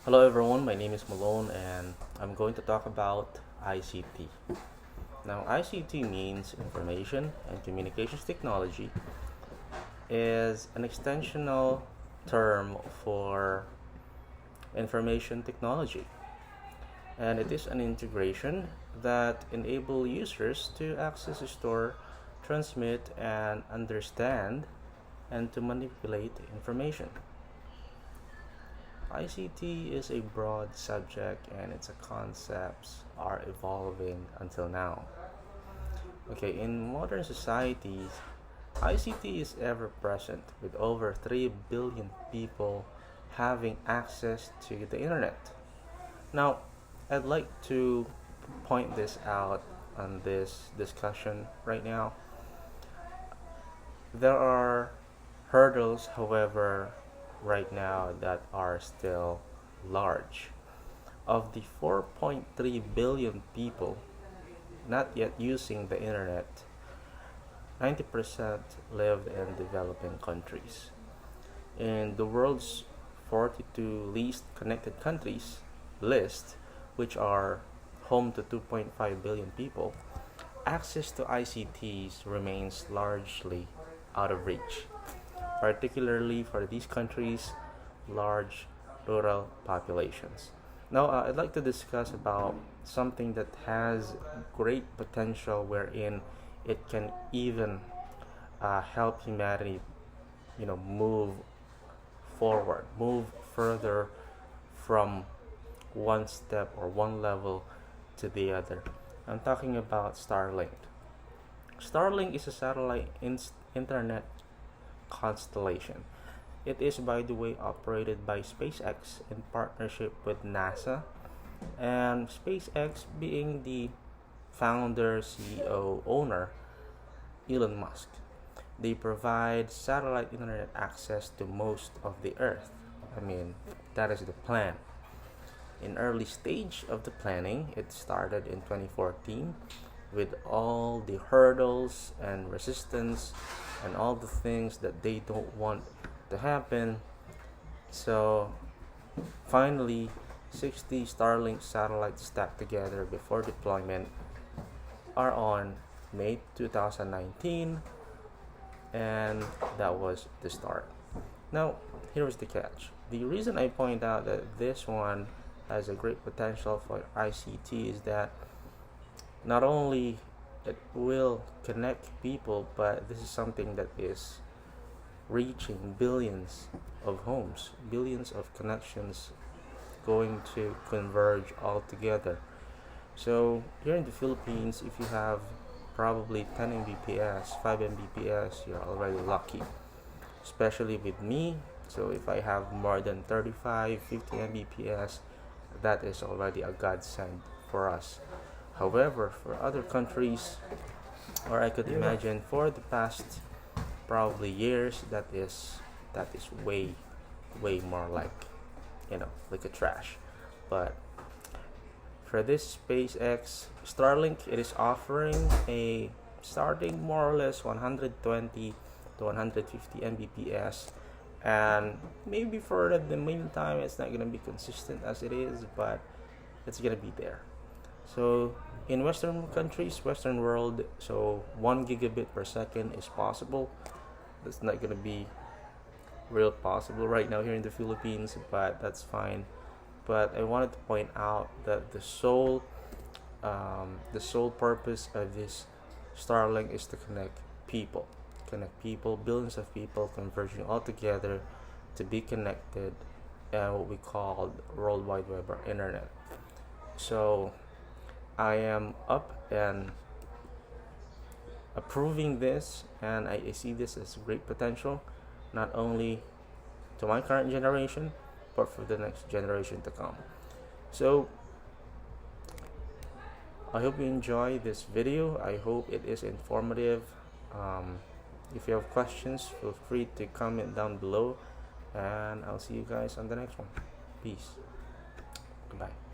Hello everyone, my name is Malone and I'm going to talk about ICT. Now, ICT means Information and Communications Technology, is an extensional term for information technology, and it is an integration that enable users to access, store, transmit, and understand and to manipulate information. ICT is a broad subject and its concepts are evolving until now. Okay, in modern societies, ICT is ever present with over 3 billion people having access to the internet. Now, I'd like to point this out on this discussion right now. There are hurdles, however, right now that are still large. Of the 4.3 billion people not yet using the internet, 90% live in developing countries. In the world's 42 least connected countries list, which are home to 2.5 billion people, access to ICTs remains largely out of reach, particularly for these countries' large rural populations. Now, I'd like to discuss about something that has great potential, wherein it can even help humanity, move forward, move further from one step or one level to the other. I'm talking about Starlink. Starlink is a satellite internet constellation. It is, by the way, operated by SpaceX in partnership with NASA, and SpaceX being the founder, CEO, owner, Elon Musk. They provide satellite internet access to most of the Earth. I mean, that is the plan. In early stage of the planning, it started in 2014 with all the hurdles and resistance and all the things that they don't want to happen. So finally, 60 Starlink satellites stacked together before deployment are on May 2019, and that was the start. Now, here's the catch. The reason I point out that this one has a great potential for ICT is that not only it will connect people, but this is something that is reaching billions of homes, billions of connections going to converge all together. So here in the Philippines, if you have probably 10 Mbps, 5 Mbps, you're already lucky, especially with me. So if I have more than 35, 50 Mbps, that is already a godsend for us. However, for other countries, or I could imagine for the past probably years, that is way more like, like a trash. But for this SpaceX Starlink, it is offering a starting more or less 120 to 150 Mbps, and maybe for the meantime it's not gonna be consistent as it is, but it's gonna be there. So in Western countries, Western world, so 1 gigabit per second is possible. That's not gonna be real possible right now here in the Philippines, but that's fine. But I wanted to point out that the sole purpose of this Starlink is to connect people, billions of people converging all together to be connected, and what we call World Wide Web or Internet. So I am up and approving this, and I see this as great potential, not only to my current generation, but for the next generation to come. So I hope you enjoy this video. I hope it is informative. If you have questions, feel free to comment down below, and I'll see you guys on the next one. Peace. Goodbye.